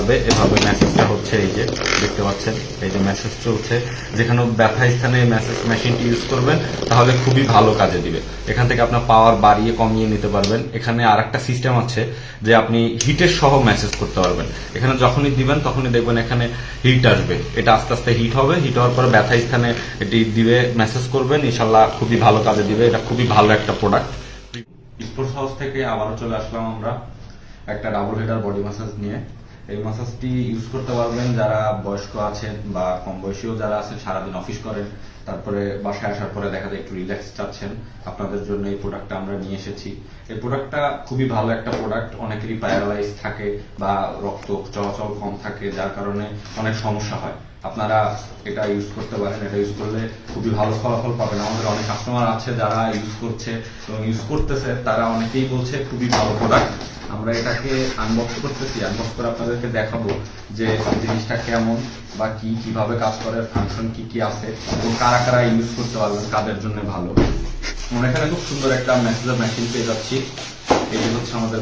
বাড়বে এভাবে মেসেজটা হচ্ছে, এই যে দেখতে পাচ্ছেন, এই যে মেসেজ চলছে। যেখানে ব্যথা স্থানে মেসেজ মেশিনটি ইউজ করবেন তাহলে খুবই ভালো কাজে দিবে। এখান থেকে আপনার পাওয়ার বাড়িয়ে কমিয়ে নিতে পারবেন। এখানে আর একটা সিস্টেম আছে যে আপনি হিটের সহ মেসেজ করতে পারবেন। এখানে যখনই দিবেন তখনই দেখবেন এখানে হিট আসবে, এটা আস্তে আস্তে হিট হবে। হিট হওয়ার পরে ব্যথা স্থানে এটি দিবে, মেসেজ করবেন, ইনশাল্লাহ খুবই ভালো কাজে দিবে। এটা খুবই ভালো একটা প্রোডাক্ট। স্পোর্টস হাউস থেকে আবারও চলে আসলাম আমরা একটা ডাবল হেডার বডি ম্যাসাজ নিয়ে। এই ম্যাসাজটি ইউজ করতে পারবেন যারা বয়স্ক আছেন বা কম বয়সীও যারা আছেন, সারাদিন অফিস করেন, তারপরে বাসায় আসার পরে দেখা যায় একটু রিল্যাক্স চাচ্ছেন, আপনাদের জন্য এই প্রোডাক্টটা আমরা নিয়ে এসেছি। এই প্রোডাক্টটা খুবই ভালো একটা প্রোডাক্ট। অনেকেরই প্যারালাইজ থাকে বা রক্ত চলাচল কম থাকে, যার কারণে অনেক সমস্যা হয়। আপনারা এটা ইউজ করতে পারেন। এটা ইউজ করলে খুবই ভালো ফলাফল পাবেন। আমাদের অনেক কাস্টমার আছে যারা ইউজ করছে এবং ইউজ করতেছে, তারা অনেকেই বলছে খুবই ভালো প্রোডাক্ট। আমরা এটাকে আনবক্স করতেছি, আনবক্স করে আপনাদেরকে দেখাবো যে জিনিসটা কেমন বা কিভাবে কাজ করে, ফাংশন কি আছে এবং কারা কারা ইউজ করতে পারবেন, কাদের জন্য ভালো। আমরা এখানে খুব সুন্দর একটা মেসেজের মেশিন পেয়ে যাচ্ছি। এই হচ্ছে আমাদের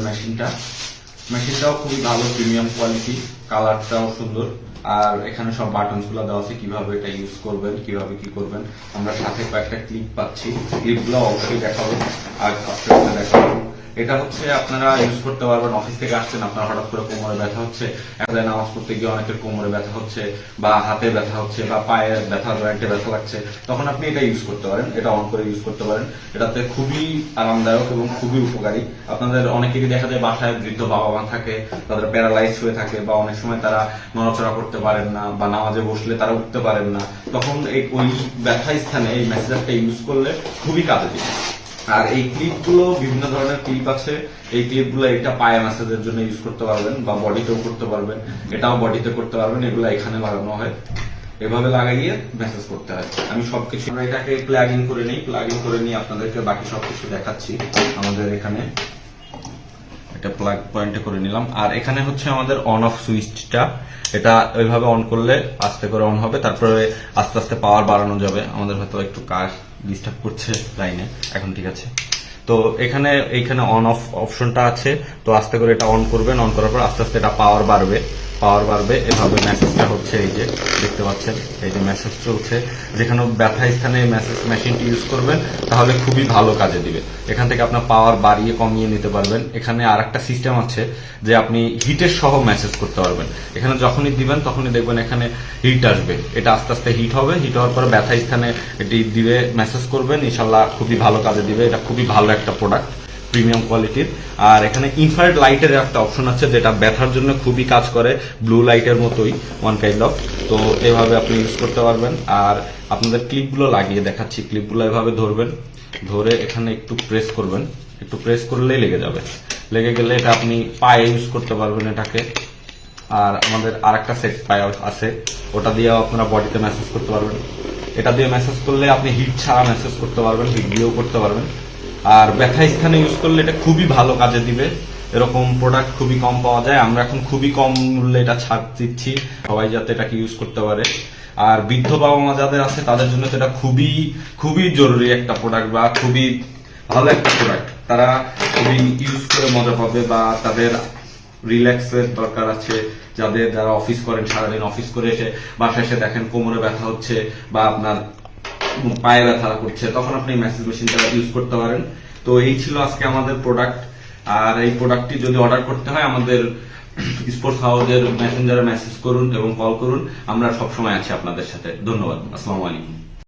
মেশিনটাও খুবই ভালো, প্রিমিয়াম কোয়ালিটি, কালারটাও সুন্দর। আর এখানে সব বাটনস গুলো দেওয়া আছে কিভাবে এটা ইউজ করবেন, কিভাবে কি করবেন। আমরা সাথে কয়েকটা ক্লিপ পাচ্ছি, ক্লিপগুলো অবশ্যই দেখাবো আর দেখাবো। এটা হচ্ছে আপনারা ইউজ করতে পারবেন। অফিস থেকে আসছেন, আপনার হঠাৎ করে কোমরে ব্যথা হচ্ছে, একসাথে নামাজ পড়তে গিয়ে অনেকের কোমরে ব্যথা হচ্ছে বা হাতে ব্যথা হচ্ছে বা পায়ে ব্যথা, জয়েন্টে ব্যথা লাগছে, তখন আপনি এটা ইউজ করতে পারেন। এটা অন করে ইউজ করতে পারেন। এটাতে খুবই আরামদায়ক এবং খুবই উপকারী। আপনাদের অনেকেরই দেখা যায় বাসায় বৃদ্ধ বাবা মা থাকে, তাদের প্যারালাইজ হয়ে থাকে বা অনেক সময় তারা নড়াচড়া করতে পারেন না বা নামাজে বসলে তারা উঠতে পারেন না, তখন ওই ব্যথা স্থানে এই মেসেজারটা ইউজ করলে খুবই কাজে দিবে। আর এই ক্লিপগুলো বিভিন্ন ধরনের ক্লিপ আছে। এই ক্লিপগুলো এটা পায়ে ম্যাসাজের জন্য ইউজ করতে পারবেন বা বডিতেও করতে পারবেন, এটাও বডিতে করতে পারবেন। এগুলো এখানে লাগানো হয়, এভাবে লাগাইয়ে মেসেজ করতে হয়। আমি সবকিছু আমরা এটাকে প্লাগ ইন করে নিই, প্লাগ ইন করে নিয়ে আপনাদেরকে বাকি সবকিছু দেখাচ্ছি। আমাদের এখানে এটা প্লাগ পয়েন্টে করে নিলাম। আর এখানে হচ্ছে আমাদের অন অফ সুইচটা, এটা ওইভাবে অন করলে আস্তে করে অন হবে, তারপরে আস্তে আস্তে পাওয়ার বাড়ানো যাবে। আমাদের হয়তো একটু কাজ ডিস্টার্ব করছে লাইনে, এখন ঠিক আছে। তো এইখানে অন অফ অপশনটা আছে, তো আস্তে করে এটা অন করবেন। অন করার পর আস্তে আস্তে এটা পাওয়ার বাড়বে এভাবে মেসেজটা হচ্ছে, এই যে দেখতে পাচ্ছেন, এই যে মেসেজ চলছে। যেখানে ব্যথা স্থানে মেসেজ মেশিনটি ইউজ করবেন তাহলে খুবই ভালো কাজে দিবে। এখান থেকে আপনার পাওয়ার বাড়িয়ে কমিয়ে নিতে পারবেন। এখানে আর একটা সিস্টেম আছে যে আপনি হিটের সহ মেসেজ করতে পারবেন। এখানে যখনই দিবেন তখনই দেখবেন এখানে হিট আসবে, এটা আস্তে আস্তে হিট হবে। হিট হওয়ার পরে ব্যথা স্থানে এটি দিবে, মেসেজ করবেন, ইনশাল্লাহ খুবই ভালো কাজে দিবে। এটা খুবই ভালো একটা প্রোডাক্ট, প্রিমিয়াম কোয়ালিটির। আর এখানে ইনফ্রারেড লাইটের একটা অপশন আছে যেটা ব্যথার জন্য খুবই কাজ করে, ব্লু লাইটের মতোই ওয়ান কাইন্ড অফ। তো এভাবে আপনি ইউজ করতে পারবেন। আর আপনাদের ক্লিপগুলো লাগিয়ে দেখাচ্ছি। ক্লিপগুলো এভাবে ধরবেন, ধরে এখানে একটু প্রেস করবেন, একটু প্রেস করলেই লেগে যাবে। লেগে গেলে এটা আপনি পায়ে ইউজ করতে পারবেন এটাকে। আর আমাদের আর একটা সেট পায়ে আছে, ওটা দিয়েও আপনারা বডিতে মেসেজ করতে পারবেন। এটা দিয়ে মেসেজ করলে আপনি হিট ছাড়া মেসেজ করতে পারবেন, হিট দিয়েও করতে পারবেন। আর ব্যথা স্থানে ইউজ করলে এটা খুবই ভালো কাজে দিবে। এরকম প্রোডাক্ট খুবই কম পাওয়া যায়, আমরা এখন খুবই কম মূল্যে এটা ছাড় দিচ্ছি, সবাই যাতে এটাকে ইউজ করতে পারে। আর বৃদ্ধ বাবা মা যাদের আছে তাদের জন্য তো এটা খুবই খুবই জরুরি একটা প্রোডাক্ট বা খুবই ভালো একটা প্রোডাক্ট। তারা খুবই ইউজ করে মজা পাবে বা তাদের রিল্যাক্সের দরকার আছে। যারা অফিস করেন, সারাদিন অফিস করে এসে বাসায় এসে দেখেন কোমরে ব্যথা হচ্ছে বা আপনার পায়ে ব্যথা করছে, তখন আপনি মেসেজ মেশিনটা ইউজ করতে পারেন। তো এই ছিল আজকে আমাদের প্রোডাক্ট। আর এই প্রোডাক্টটি যদি অর্ডার করতে হয় আমাদের স্পোর্টস হাউসের মেসেঞ্জারে মেসেজ করুন এবং কল করুন, আমরা সবসময় আছি আপনাদের সাথে। ধন্যবাদ। আসসালামু আলাইকুম।